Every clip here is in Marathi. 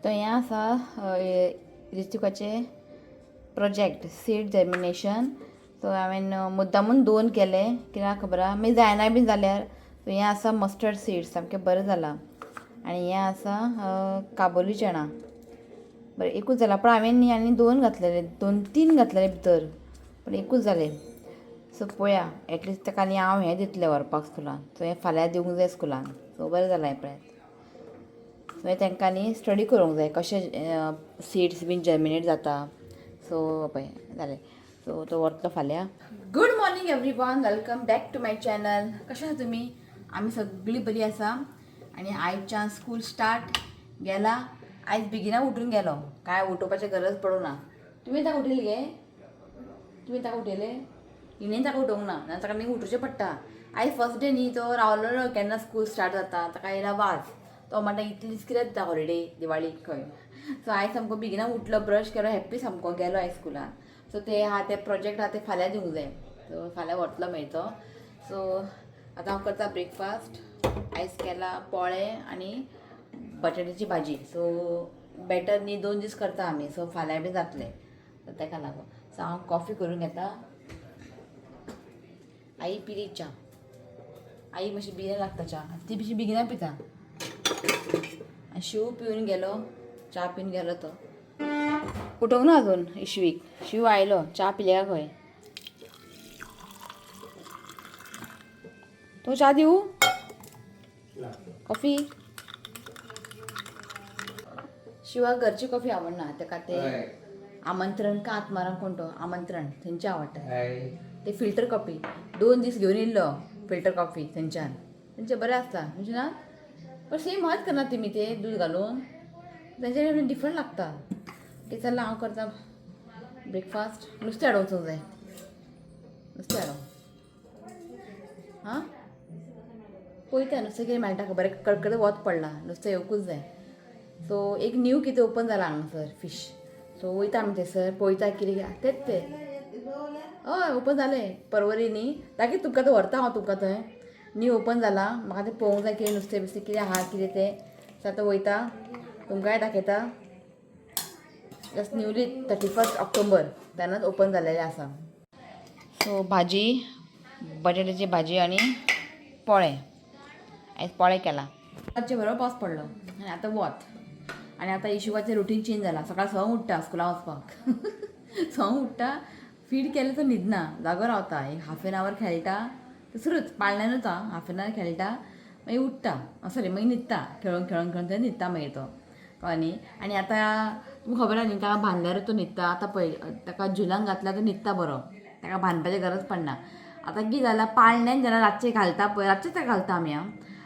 तो हें आसा रिस्तुकाचे प्रोजेक्ट सीड जर्मिनेशन. सो हांवें मुद्दामून 2 केले कित्याक खबर आहा मागीर जायना बीन जाल्यार. सो हें आसा मस्टर्ड सीड्स सामकें बरें जालां. आनी हें आसा काबुली चणा. बरें एकूच जाला पण हांवें न्ही आनी 2 घातलेले 2-3 घातलेले भितर पण एकूच जालें. सो पळोवया एटलिस्ट ताका न्ही हांव हें दितलें व्हरपाक स्कुलान. सो हें फाल्यां दिवंक जाय स्कुलान. सो बरें जालां हें पळय. सो तांकां न्ही स्टडी करूंक जाय कशें सीड्स बीन जर्मिनेट जाता. सो पळय जालें. सो तो व्हरतलो फाल्यां. Good morning everyone, welcome back to my channel. कशें आसा तुमी? आमी सगळीं बरीं आसा. आनी आयजच्यान स्कूल स्टार्ट गेला. आयज बेगिना उठून गेलो, काय उठोवपाची गरज पडूंक ना. तुमी ताका उठयले गे? तुमी ताका उठयले? हिणें ताका उठोवंक ना, ना ताका न्ही उठोवचें पडटा. आयज फर्स्ट डे न्ही, तो रावलो केन्ना स्कूल स्टार्ट जाता ताका येयला वाज. तो म्हणटा इतली दीस कित्याक दिता हॉलिडे दिवाळीक खंय. सो आयज सामको बेगिना उठलो, ब्रश केलो, हॅप्पी सामको गेलो आयज स्कुलान. सो ते आहा ते प्रोजेक्ट आहा ते फाल्यां दिवंक जाय. सो फाल्यां व्हरतलो मागीर तो. सो आतां हांव करता ब्रेकफास्ट. आयज केला पोळे आनी बटाट्याची भाजी. सो बॅटर न्ही 2 दीस करता आमी. सो फाल्यां बी जातलें. सो ताका लागून सो हांव कॉफी करून घेता. आई पिली च्या. आई मातशी बेगीन लागता च्या, ती मातशी बेगिना पिता. आनी शिव पिवन गेलो, च्या पिवन गेलो तो. उठोवंक ना अजून इश्वीक. शिव आयलो, च्या पिल्या खंय. तो च्या दिवू? कॉफी? शिवाक घरची कॉफी आवडना. ताका ते आमंत्रण का आत्माराम कोण तो आमंत्रण थंयची आवडटा. ते फिल्टर कॉफी 2 दीस घेवन येयल्लो. फिल्टर कॉफी थंयच्यान तेंचे बरें आसता म्हणजे ना. पण सेम हात करना तेमी ते दूद घालून. तेंचे डिफरंट लागता. कितें जाल्यार हांव करता ब्रेकफास्ट. नुस्तें हाडूंक वचूंक जाय. नुस्तें हाडूंक हां पळयता नुस्तें कितें मेळटा खबर. कडकडीत वत पडला, नुस्तें येवकूच जाय. सो एक न्यू कितें ओपन जाला हांगासर फिश. सो वयता आमी थंयसर पळयता कितें तेंच तें. हय ओपन जालें परवरी न्ही. दाखयता तुमकां तो व्हरता हांव तुमकां थंय. न्यू ओपन जाला. म्हाका तें पळोवंक जाय कितें नुस्तें बिस्तें कितें आहा कितें तें. सो आतां वयता तुमकांय दाखयता. जस्ट न्यूली 31 ऑक्टोबर तेन्नाच ओपन जालेलें आसा. सो भाजी बटाट्याची भाजी आनी पोळे. आयज पोळे केला. रातचे बरो पावस पडलो आनी आतां वत. आनी आतां इशुकाचें रुटीन चेंज जाला. सकाळ 6 उठ्ठा स्कुलाक वचपाक. 6 उठ्ठा फीड केलें तो न्हिदना, जागो रावता. एक हाफ एन आवर खेळटा थंयसरूच पाळण्यांनूच आं. हाफ एन आवर खेळटा मागीर उठ्ठा. सॉरी मागीर न्हिदता. खेळून खेळून खेळून थंय न्हिदता मागीर तो कळ्ळें न्ही. आनी आतां तुमकां खबर आहा न्ही ताका बांदल्यारूच तो न्हिदता. आतां पळय ताका झुलान घातल्यार तो न्हिदता बरो. ताका बांदपाची गरज पडना. आतां कितें जालां पाळण्यान जेन्ना रातचें घालता पळय रातचें ताका घालता आमी आं.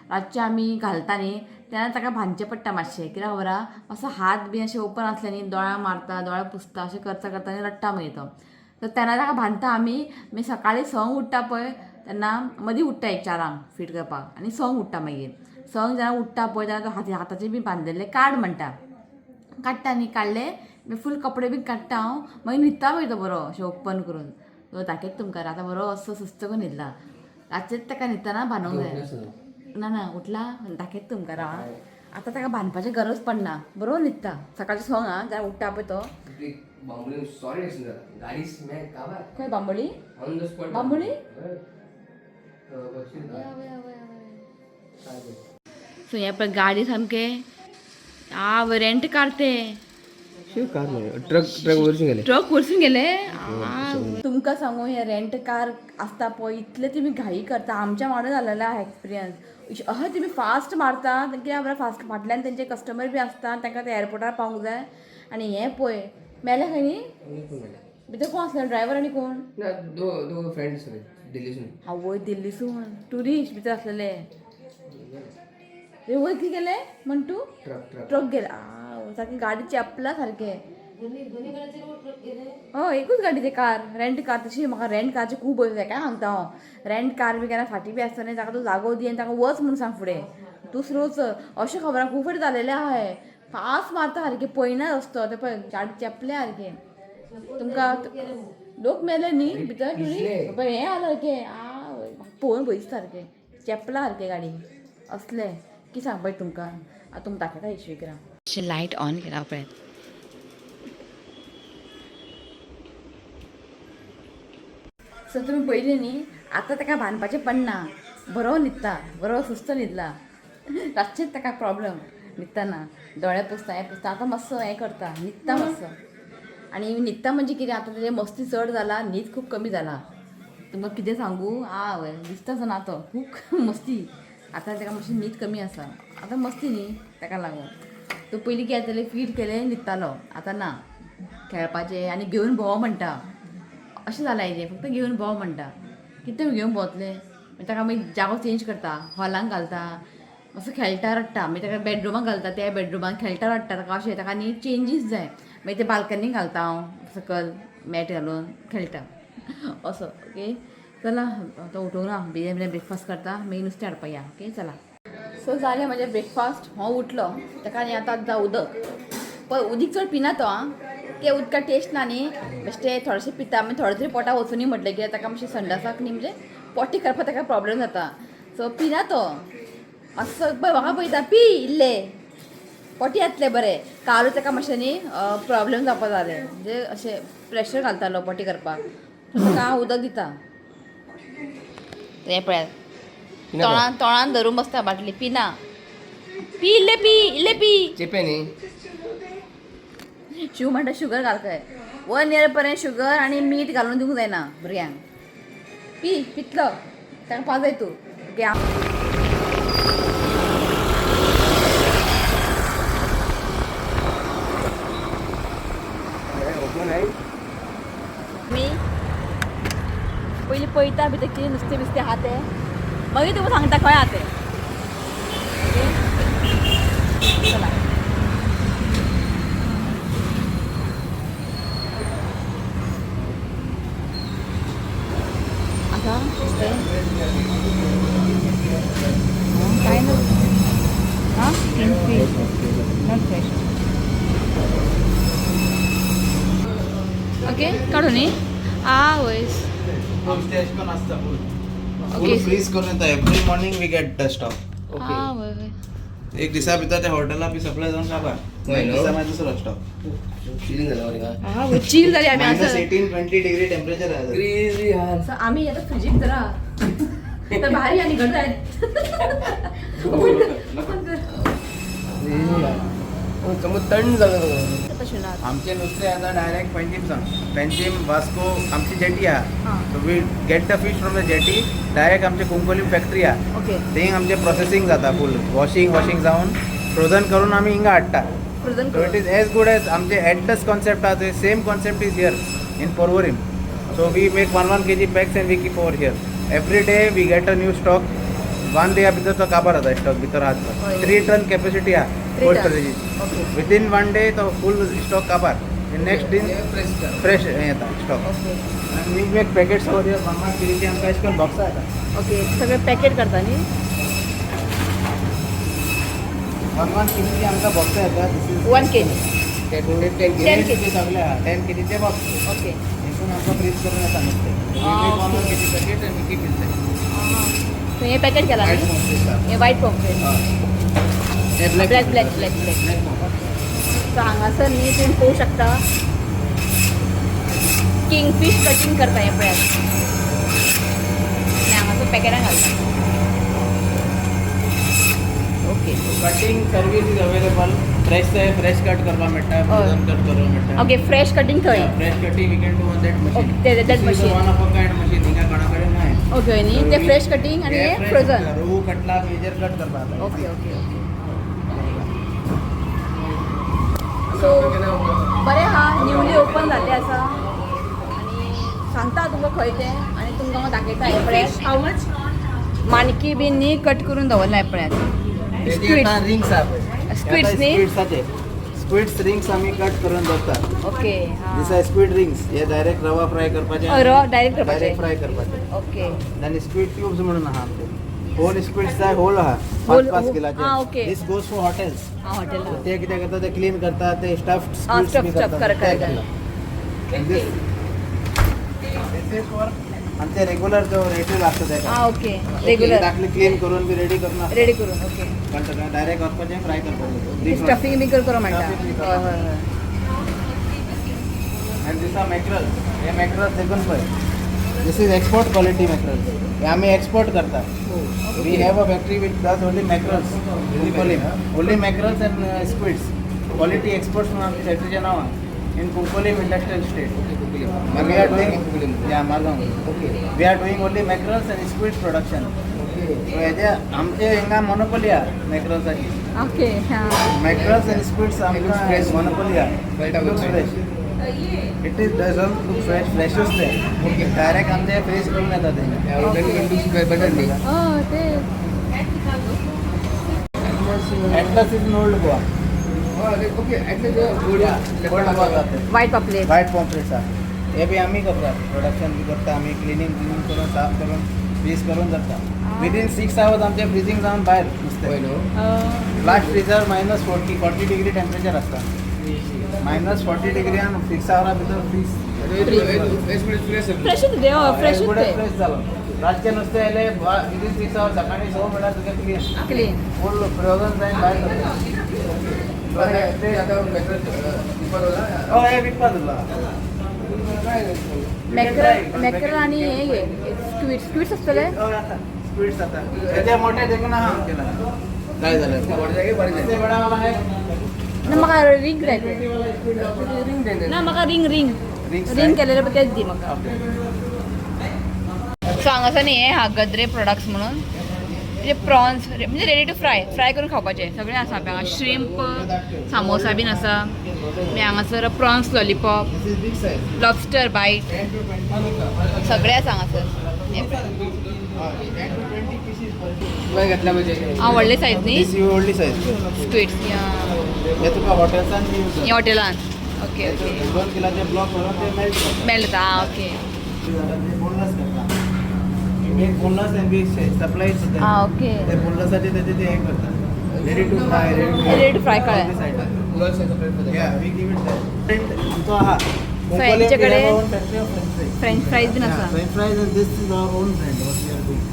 रातचें आमी घालता न्ही तेन्ना ताका बांदचें पडटा मातशें. कित्याक खबर आहा मातसो हात बी अशें ओपन आसले न्ही दोळ्या मारता दोळ्या पुसता अशें करता करता आनी रडटा मागीर तो. तर तेन्ना ताका बांदता आमी. मागीर सकाळीं 6 उठ्ठा पळय तेन्ना मदीं उठ्ठा एक 4 फीड करपाक आनी 6 उठ्ठा मागीर. 6 जेन्ना उठ्ठा पळय तेन्ना तो हाताचे बी बांदिल्ले काड म्हणटा. काडटा न्ही काडले मागीर फूल कपडे बी काडटा हांव. मागीर न्हिदता मागीर तो बरो अशें ओपन करून. तो दाखयता तुमकां आतां बरो असो सुस्त करून न्हिदला. रातचेच ताका न्हिदतना बांदूंक जाय. ना ना उठला दाखयता तुमकां राव. आतां ताका बांदपाची गरज पडना. बरो न्हिदता. सकाळचे 6 आं जेन्ना उठ्ठा पळय तो. खंय बांबोळी? बांबोळी? सो हें पळय गाडी सामकें आवय रेंट कार तें. ट्रक व्हरसून गेले. तुमकां सांगू हे रेंट कार आसता पळय इतले तुमी घाई करता. आमच्या वांगडा जाल्लेलो आहा एक्सपिरियन्स. अशें तुमी फास्ट मारता कित्याक खबर फास्ट फाटल्यान तेंचे कस्टमर बी आसता तांकां ते एअरपोर्टार पावूंक जाय. आनी हें पळय मेले खंय न्ही. भितर कोण आसलें ड्रायव्हर आनी कोण? आवय दिल्लीसून ट्युरिस्ट भितर आसलेले. वयर कितें गेले म्हणटू? ट्रक गेले. सारकी गाडी चेपला सारकें. हय एकूच गाडी ते कार रेंट कार. तशी म्हाका रेंट कारची खूब भंय काय सांगता हांव. रेंट कार बी केन्ना फाटीं बी आसता न्ही ताका तूं जागो दी आनी ताका वच म्हणून सांग फुडें. तूं स्लो चल अशें खबर आहा खूब फावटी जालेलें आहा हें. फास्ट मारता सारकें पळयना रस्तो. ते पळय गाडी चेपल्या सारकें. तुमकां लोक मेले न्ही भितर ट्युरिस्ट. हें आसा सारकें आवय पळोवन भंय दिसता सारकें. चेपला सारकें गाडी असलें कितें सांगपाचें तुमकां. आतां तुमकां दाखयता इश्वीक राव. अशें लायट ऑन केला पळयात. सो तुमी पयली न्ही आतां ताका बांदपाचें पडना, बरो न्हिदता, बरो सुस्त न्हिदला. रातचेंच ताका प्रॉब्लम न्हिदतना, दोळे पुसता हें पुसता, आतां मातसो हें करता, न्हिदता मातसो. आनी न्हिदता म्हणजे कितें आतां तेजें मस्ती चड जाला, न्हीद खूब कमी जाला. तुमकां कितें सांगू आवय दिसताच ना तो खूब मस्ती. आतां ताका मातशी न्हीद कमी आसा, आतां मस्ती न्ही ताका लागून. तो पयलीं कितें जातालें फीड केलें न्हिदतालो, आतां ना. खेळपाचें आनी घेवन भोंव म्हणटा अशें जालां हेजें, फक्त घेवन भोंव म्हणटा. कितें घेवन भोंवतलें मागीर ताका मागीर जागो चेंज करता, हॉलांत घालता, मातसो खेळटा रडटा, मागीर ताका बेडरुमांत घालता, त्या बेडरुमांत खेळटा रडटा. ताका अशें ताका न्ही चेंजीस जाय. मागीर ते बाल्कनीक घालता हांव सकयल मॅट घालून खेळटा असो. ओके चला आतां उठूंक ना, बेगीन बेगीन ब्रेकफास्ट करता, मागीर नुस्तें हाडपा या. ओके चला. सो जालें म्हजें ब्रेकफास्ट. हो उठलो, ताका न्ही आतां आतां उदक पळय, उदीक चड पिना तो आं. ते उदकाक टेस्ट ना न्ही, बेश्टें थोडेंशें पिता, मागीर थोडें तरी पोटा वचूं न्ही म्हटलें, कित्याक ताका मातशें संडासाक न्ही म्हणजे पोटी करपाक ताका प्रॉब्लेम जाता. सो पिना तो मातसो पळय म्हाका पळयता पी इल्लें पोटी येतलें बरें. कालूच ताका मातशें न्ही प्रॉब्लेम जावपा जालें, म्हणजे अशें प्रेशर घालतालो पोटी करपाक. सो ताका हांव उदक दिता. हें पळयात तोंडान धरून बसता बाटली, पिना. पी इल्लें पी इल्लें पी. चिपे न्ही शिव म्हणटा शुगर घाल खंय. 1 year पर्यंत शुगर आनी मीठ घालून दिवंक जायना भुरग्यांक. पी पितलो ताका पाजय तूं. ओके मी पयलीं पळयता भितर कितें नुस्तें बिस्तें आहा तें, मागीर तुका सांगता खंय आहा तें. ओके चला. आता काय ना हां किंगफिश नॉट फ्रेश. ओके काढू न्ही वयस. फुल फ्रीज करून येता. Every morning we get the stock. वय वय. एक दिसा भितर त्या हॉटेला बी सप्लाय जावन काबार. नेक्स्ट दिसा मागीर दुसरो स्टॉक. चिलिंग झालं बरं का चील जाली आमी -18 आसा. 20 डिग्री टेम्परेचर आहे. क्रेझी यार. सो आमी आतां फ्रिजीक धरा तर भारी आनी घट जायत. समज थंड झालं. तशें ना आमचे नुस्तें आता डायरेक्ट पेंजीम वास्को आमची जेटी आहा. So we get the fish from the jetty direct आमचे कुंकोलीम फॅक्टरी आहा. ओके थंय आमचे प्रोसेसिंग जाता फूल वॉशिंग जावन फ्रोझन करून आमी हिंगा हाडटा. Frozen So it is as good as आमचे एडस कॉन्सेप्ट आहा ते same concept is here in Porvorim. So we make 1 kg packs and we keep over here. Every day we get a new stock. 1 day भितर तो काबार जाता स्टॉक भितर आहा. 3 ton कॅपॅसिटी आहा कोल्ड स्टोरेजी. ओके विदिन 1 day तो फूल स्टॉक काबार. नेक्स्ट डे फ्रेश येता stock. Okay we make packets over here 1 kg आमकां अशें करून बॉक्सां येता. ओके सगळें पॅकेट करता न्ही. 1 kg आमकां बॉक्सां येता. 1 kg 10 kg. सगळे आहा 10 kg चे बॉक्स. ओके हितून आमकां फ्रीज करून येता नुस्तें. ओके. 1 kg पॅकेट आनी कीप इनसाइड. सो हें पॅकेट केलां न्ही. हें white pomfret black black black black. So हांगासर न्ही तुम्ही पळोवंक शकता किंगफिश कटिंग करता हें पळयात. आनी हांगासर पॅकेटान घालता. Okay cutting service is available. Fresh cut करपा मेळटा, फ्रोझन कट करपा मेळटा. ओके फ्रेश कटिंग थंय. Fresh cutting we can do on that machine. Okay that machine. One of a kind machine हिंगा कोणा कडेन नाय. ओके न्ही ते फ्रेश कटिंग आनी हे फ्रोझन. रोहू कटला मेजर कट करपा. ओके ओके ओके सो बरें आहा न्यूली ओपन जाल्लें आसा आनी सांगता तुमकां खंय तें आनी तुमकां हांव दाखयता हें पळयात. हाव मच माणकी बीन न्ही कट करून दवरला हें पळयात. स्क्विड्स रिंग्स आहा. स्क्विड्स न्ही. स्क्विड्स रिंग्स आमी कट करून दवरता. ओके दिस आर स्क्विड रिंग्स. हे डायरेक्ट रवा फ्राय करपाचे. डायरेक्ट करपाचें. डायरेक्ट फ्राय करपाचे. ओके आनी स्क्विड क्यूब्स म्हणून आहा आमचे. होल स्क्विड्स जाय होल आहा Whole- 5 ah, किलाचे. okay. This goes for hotels. हां हॉटेला ते कितें करता ते क्लीन करता ते stuffed stuff, correct. This is for आमचे रेग्युलर जो रेटील असतं हा त्याचा ओके रेग्युलर टाकली क्लीन करून बी रेडी करून रेडी करून ओके डायरेक्ट करपाचें फ्राय करपाचें स्टफिंग बी करो म्हणटा Stuffing बी हय हय हय आणि दिसा मॅक्रल हे मॅक्रल देखून पळय this is export quality mackerel हे आम्ही एक्सपोर्ट करता we have a factory which does only mackerels only mackerels and squids quality exports म्हणून आमच्या फॅक्टरीचें नांव आहे इन Cuncolim industrial state we are doing yeah Margam we are doing only mackerels and squid production so हेजे आमचे हिंगा मोनोपोली आहे मॅक्रल्साची ओके हां मॅक्रल्स and squids आमकां मोनोपोली आहे fresh it is doesn't look fresh असते डायरेक्ट आमचे फ्रेश करून येतात ते Atlas is in old Goa वाईट पापलेट वाईट पॉम्प्लेट्स आहे हे बी आम्ही करतात प्रोडक्शन बी करता आम्ही क्लिनिंग करून साफ करून पीस करून जाता विदिन 6 आवर्स आमचे फ्रिजींग जाऊन बाहेर नुसते लास्ट फ्रीजर -40 डिग्री टेम्परेचर असता -40 डिग्री आणि 6 आवरा भितर फ्रेश होते फ्रेश होते फ्रेश झालं रातचे नुसते आले विदिन 6 आवर्स सकाळी 6 मिनटात तुगे क्लीन फुल फ्रोझन जाईन बाहेर हो हे विकपाक मॅक्रल आणि हे घे स्क्विड्स असतले स्वीट्स आता त्याचे मोठे देखून हा केला काय झालं ते बडावाला आहे ना म्हाका रिंग जाय ते ना म्हाका रिंग केलेले पण तेच दी म्हाका सो हांगासर न्ही हे हा गद्रे प्रोडक्ट्स म्हणून म्हणजे प्रॉन्स म्हणजे रेडी टू फ्राय करून खावपाचे सगळें आसा हांगा श्रिम्प सामोसा बीन आसा मागीर हांगासर प्रॉन्स लॉलीपॉप लॉबस्टर बायट सगळें आसा हांगासर हांव व्हडले सायज न्ही व्हडली सायज स्क्विड्स हे तुका हॉटेल्सान यूज हे हॉटेलान ओके ओके 2 किलोचे ब्लॉक करून ते मेल्ट मेळटा आं ओके बोनस करता make bonus and be supplies आं ओके ते बोनससाठी त्याचे ते हे करतात ready to fry ready to fry कळ्ळें या वी गिव इट दैट तो हा यांचे कडेन फ्रेंच फ्रायज बीन आसा french fries and this is our own brand what we are doing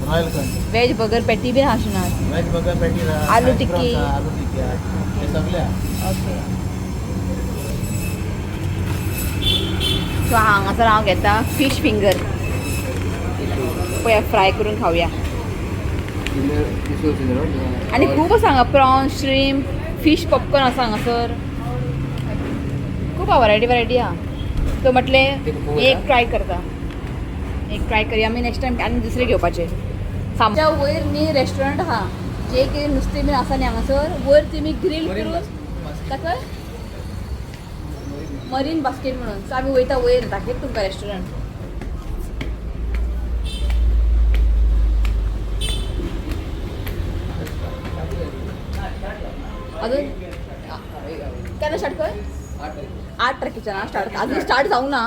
royal crunch veg burger patty बीन आसनात veg burger patty aloo tikki. Aloo tikki हे सगळे ओके सो हांगासर हांव घेता फीश फिंगर पळया फ्राय करून खावया आनी खूब आसा हांगा प्रॉन्स श्रीम्प फीश पॉपकॉर्न आसा हांगासर खूब वरायटी आहा तो म्हटले एक ट्राय करता एक ट्राय करया आमी नेक्स्ट टायम आनी दुसरे घेवपाचे सामच्या वयर न्ही रेस्टॉरंट आहा जे कितें नुस्तें बीन आसा न्ही हांगासर वयर तुमी ग्रील करून ताका मरीन बास्केट म्हणून सो आमी वयता वयर दाखयता तुमकां रेस्टॉरंट अजून केन्ना स्टार्ट कर 8 तारखेच्या स्टार्ट अजून स्टार्ट जावं ना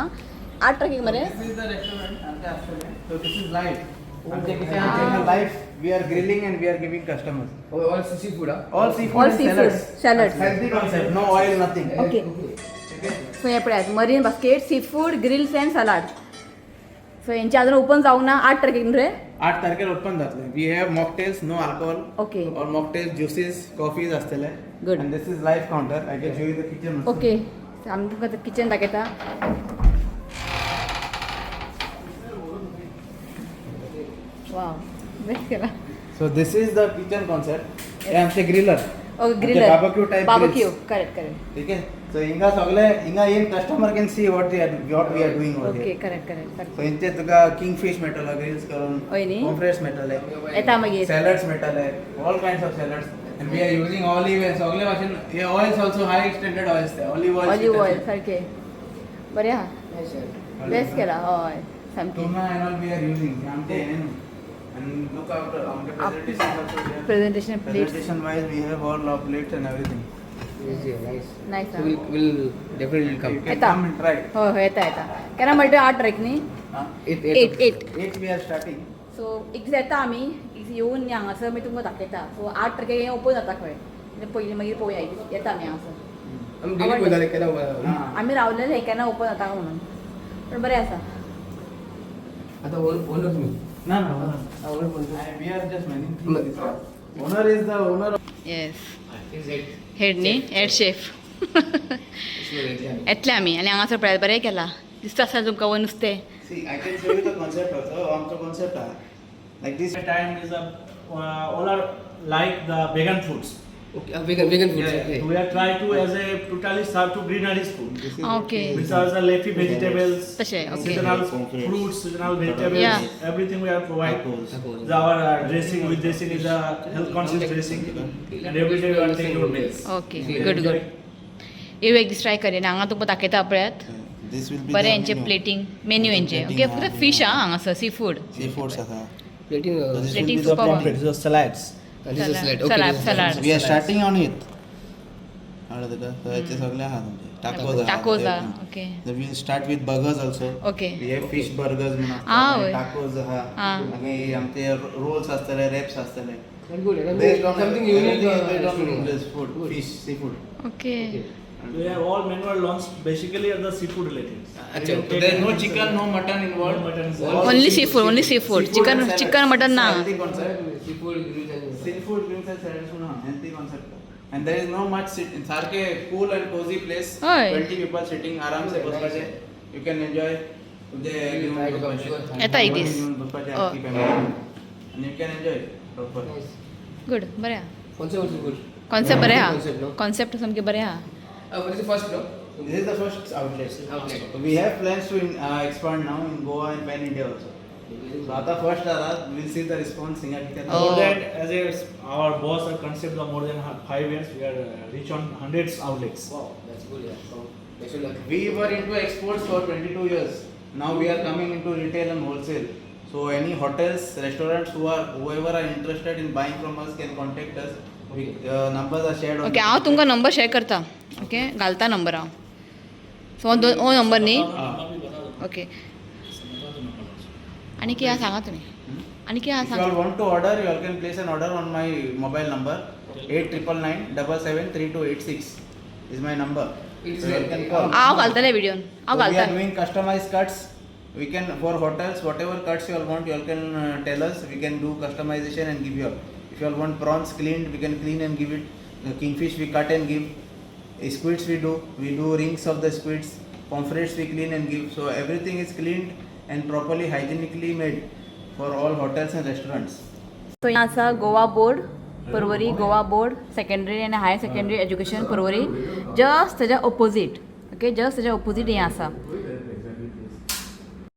8 तारखेक मरे So this is live. आमचे किती आमचे life we are grilling and we are giving customers all seafood all seafood salads healthy concept no oil nothing okay so हे पळयात marine basket seafood grills and salad so यांचे अजून ओपन जावं ना 8 तारखेक मरे 8 तारखेर ओपन जातले we have mocktails no alcohol okay और मॉकटेल्स ज्यूसेस कॉफीज असतले Good. And this is live counter I can show you the kitchen okay आमी तुमकां किचन दाखयता वाव बेस्ट केला so this is the kitchen concept हे आमचे griller okay griller barbecue type barbecue correct ठीक है सो हिंगा सगळे हिंगा in customer can see what we are doing over okay here correct so इंचे Tuka kingfish मेळटलो ग्रिल्स करून होय न्ही? पॉम्फ्रेट्स मेळटले येता मागीर सॅलड्स मेळटले all kinds of salads and we are using olive oil सगळे भाशेन हे oils also high standard oils ते ऑलिव्ह ऑयल सारखे बरें आहा बेस्ट केला हय सामकी tuna and all we are using आमचे एंड लुक आफ्टर आमचे presentation also presentation plates presentation wise we have all our plates and everything nice So we'll definitely come. you can येता come and try हय हय येता केन्ना म्हणटा 8 तारीख न्ही 8 8 we are starting सो एक येता आमी येवन हांगासर मागीर तुमकां दाखयता सो 8 तारखेक हें ओपन जाता खंय म्हणजे पयलीं मागीर पळोवया येता आमी हांगासर I'm daily पळयताले केन्ना आमी रावलेले केन्ना ओपन जाता काय म्हणून पण बरें आसा आता ओनर तुम्ही No, no, owner. ओनर बोलतो We are just managing this. Owner is the owner. Yes is it head न्ही हेड शेफ येतले आमी आनी हांगासर पळयात बरें केला दिसता आसता तुमकां वन नुस्तें See, I can show you the concept also. आमचो concept आहे. Like this. Time is all are like the vegan foods. Okay vegan food okay We are trying to as a totally serve to greeneries food. Okay Which are the leafy vegetables, तशें okay seasonal fruits, seasonal vegetables, Yeah. everything we are provide. Our dressing with dressing is a health conscious dressing, and every day we are taking your meals. Okay good good येऊ एक दीस ट्राय करेन हांगा तुमकां दाखयता पळयात This will be बरें the हेंचे menu. प्लेटींग मेन्यू हेंचे ओके Plating, फक्त फीश आं हांगासर सी फूड Seafoods आसा. Plating This will Plating be the super. pomfret. These are salads. This is slide salad okay salad We are starting on it. कळलं तुका? तर हेचे सगळे आहा तुमचे. Tacos आहा. Tacos ah okay Then we'll start with burgers also. Okay We have fish burgers म्हणून Ah, असतात. होय. Tacos आहा. Ah. आणि आमचे rolls असतले, wraps असतले. Good Based on something everything unique is based on English food, fish, seafood. Okay We have all menu are launched basically are the seafood related. अच्छा, You so take There is no any chicken, no mutton No involved. mutton is All only seafood only seafood Seafood chicken and salad. Chicken mutton ना Healthy concept. Seafood grills and Seafood brings us traditional, healthy concept. And there is no much sit. In सारखे cool and cozy place. होय. 20 people sitting आराम से बसपाचे. You can enjoy. तुझे घेऊन Try to come, बसपाचे. sure. येता एक दीस. घेऊन बसपाचे Oh. आपली family. And you can enjoy proper. Good बरें आहा कॉन्सेप्ट गुड कॉन्सेप्ट बरें Concept, no? आहा कॉन्सेप्ट सामकें बरें आहा what is the first no This is the first outlet. Outlet. We have plans to expand now in Goa and Pan India also. So आता first we'll see the response. Singa Oh. More than as a, our boss our concept of more than 5 years we are reach on hundreds outlets. Wow that's good यार next luck We were into exports for 22 years. Now we are coming into retail and wholesale. So any hotels, restaurants whoever are interested in buying from us can contact us. Numbers are shared on. Okay हांव तुमकां नंबर शेअर करता ओके घालता नंबर हांव सो हो नंबर न्ही ओके आनी कितें आहा सांगा तुमी आनी कितें आहा If you all सांगा want to order, you all can place an order on my mobile number 8999773286 is my number. It is So you all there. can call. हांव घालतलें विडियोन हांव So we घालता are doing customized cuts. We can for hotels whatever cuts you all want, you all can tell us. We can do customization and give you all. If you all want prawns cleaned, we can clean and give it. Kingfish we cut and give. Squids we do rings of the squids. Pomfrets we clean and give. So everything is cleaned and properly hygienically made for all hotels and restaurants. So हिंगा आसा Goa board Porvorim Goa board secondary आनी higher secondary education Porvorim just तेज्या ऑपोजीट ओके जस्ट तेज्या ऑपोजीट हें आसा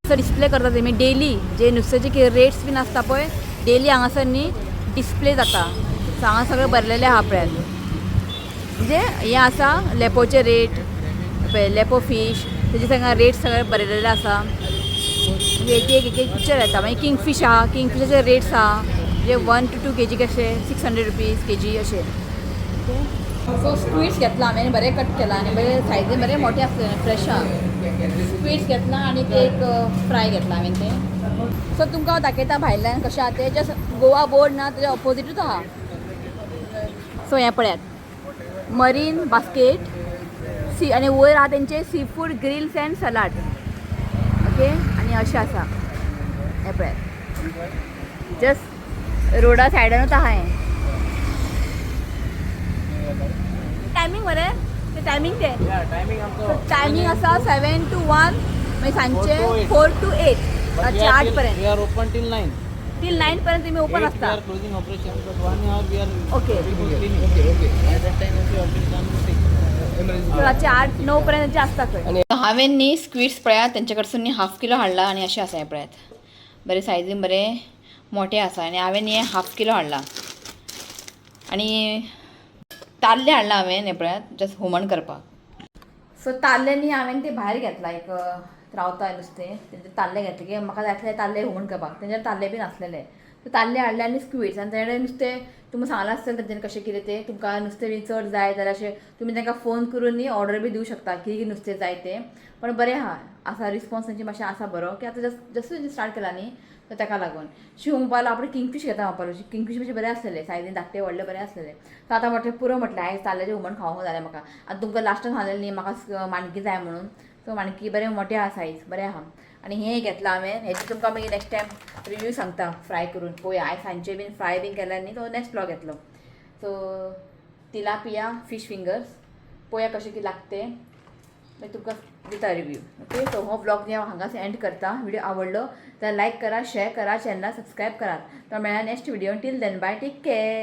सो डिस्प्ले करता तेमी डेली जे नुस्त्याचे रेट्स बीन आसता पळय डेली हांगासर न्ही डिस्प्ले जाता सो हांगा सगळें भरलेलें आहा पळयात म्हणजे हें आसा लेपोचे रेट लेपो फीश तेजे सगळ्या रेट सगळे बरयलेले आसा एक पिक्चर येता मागीर किंगफीश आहा किंगफिशाचे रेट्स आहा म्हणजे 1 to 2 kg कशे 600 रुपीज kg अशे सो स्क्वीड्स घेतला हांवें बरें कट केला आनी बरें सायझीन बरें मोठे आसले फ्रेश आहा स्क्वीड्स घेतला आनी एक फ्राय घेतला हांवें तें सो तुमकां हांव दाखयता भायल्यान कशें आहा तें जस्ट गोवा बोर्ड ना तेज्या ऑपोजीटूच आहा सो हें पळयात मरीन बास्केट सी आनी वयर आहा तेंचे seafood grills and salad okay आनी अशें आसा हें पळयात जस्ट रोडा सायडानूच आहा हें टायमींग मरे ते टायमींग ते टायमींग आसा 7 to 1 मागीर सांजचे 4 to 8 रातचे 8 पर्यंत We are open till 9. Till 9 पर्यंत तुमी ओपन आसता closing operation, but 1 hour we are okay okay at that time also you can come to take. So रातचे 8-9 पर्यंतचे आसता खंय हांवें न्ही स्क्विड्स पळयात तेंचे कडसून न्ही ½ किलो हाडला आनी अशें आसा हें पळयात बरें सायझीन बरें मोठे आसा आनी हांवें न्ही ½ किलो हाडला आनी ताल्ले हाडला हांवें हें पळयात जस्ट हुमण करपाक सो ताल्ले न्ही हांवें ते भायर घेतला एक रावता नुस्तें तेंचे ताल्ले घेतले की म्हाका जाय आसले ताल्ले हुमण करपाक तेंचेर ताल्ले बीन आसलेले सो ताल्ले हाडले आनी स्क्विड्स आनी तेणें नुस्तें तुमकां सांगलां आसतलें तेंच्यानी कशें कितें तें तुमकां नुस्तें बी चड जाय जाल्यार अशें तुमी तांकां फोन करून न्ही ऑर्डर बी दिवं शकता कितें नुस्तें जाय तें पण बरें आसा रिस्पॉन्स तेंची मातशें आसा बरो की आतां जस्ट स्टार्ट केला न्ही तर ताका लागून शिवपाक आपण किंगफीश घेता वापरपाची किंगफीश म्हणजे बरें आसलेले सायजीन धाकटे व्हडले बरें आसलेले सो आतां म्हटलें पुरो म्हटलें आयज ताल्ल्याचें हुमण खावंक जालें म्हाका आतां तुमकां लास्टान सांगलें न्ही म्हाका माणकी जाय म्हणून सो माणकी बरें मोठे आहा सायज बरें आहा आनी हें घेतलां हांवें हेची तुमकां मागीर नेक्स्ट टायम रिव्यू सांगता फ्राय करून पळोवया आयज सांजचे बीन फ्राय बीन केल्यार न्ही तो नेक्स्ट ब्लॉग येतलो सो तिलापिया फीश फिंगर्स पळोवया कशें कितें लागते मागीर तुमकां दिता रिव्यू ओके सो हो ब्लॉग हांव हांगाच एंड करता व्हिडिओ आवडलो जाल्यार लायक करा शेअर करा चॅनला सबस्क्रायब करा तो मेळ्ळा next video till then bye take care